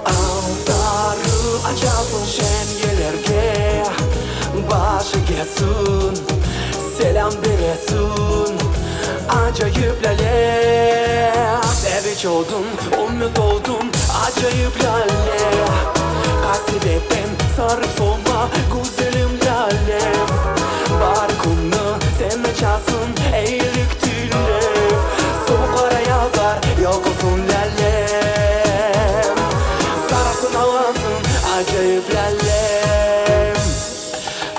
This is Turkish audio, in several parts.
Ağızları açasın şengelerge, başı gelsin, selam veresin. Acayip lale, sevinç oldum, umut oldum. Acayip lale, kasvetten sarıp solma güzelim lale. Barkımını sen açasın, eğilik tülle. Soğuk ara yazar, yok olsun lalem. Sarasın havasın, acayip lalem.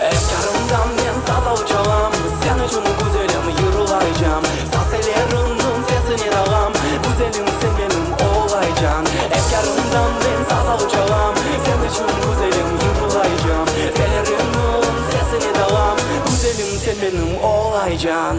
Efkarımdan ben saz uçağım, sen için güzelim yürülayacağım. Saselerinin sesini dağım, güzelim sen benim olaycan. Efkarımdan ben saz uçağım, sen için güzelim yürülayacağım. Saselerinin sesini dağım, güzelim sen benim olaycan.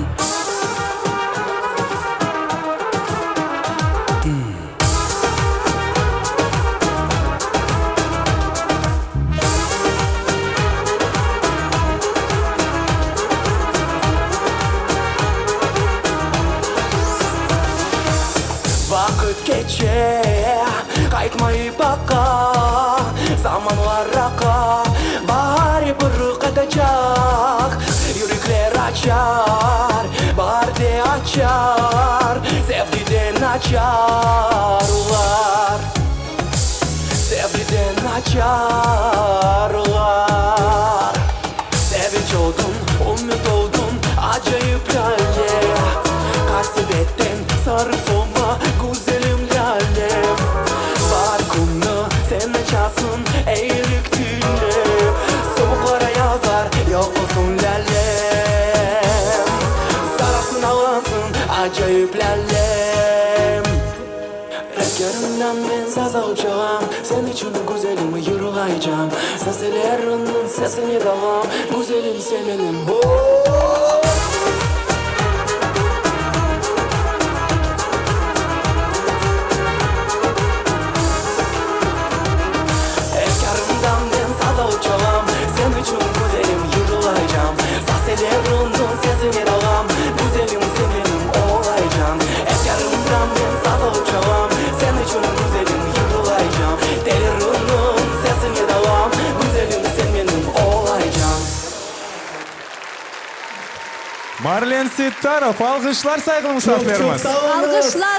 Vakit geçer, kayıtmayı baka. Zaman var raka, bari bırık edecek. Yürekler açar, barde açar. Sevgiden açarlar, sevgiden açarlar. Sevinç oldum, umut oldum. Acayip lale, kasvetten sarıp solma güzelim lalem. Barkımını sen açasın, eğilik tülle. Soğuklara yazar, yok olsun lalem. Sarasın havasın, acayip lalem. Efkarımdan ben saza uçağım, sen için güzelim yürülayacağım. Saselerinin sesini dağım, güzelim sen benim. Efkarımdan ben saza uçağım, sen için güzelim yürülayacağım. Saselerinin sesini dağım, güzelim sen benim olayacağım. Efkarımdan ben saza uçağım, sen için güzelim yürülayacağım. Delirinin sesini dağım, güzelim sen benim olayacağım. Marlen Settarov, alkışlar saygılı misafirlerimiz. Alkışlar.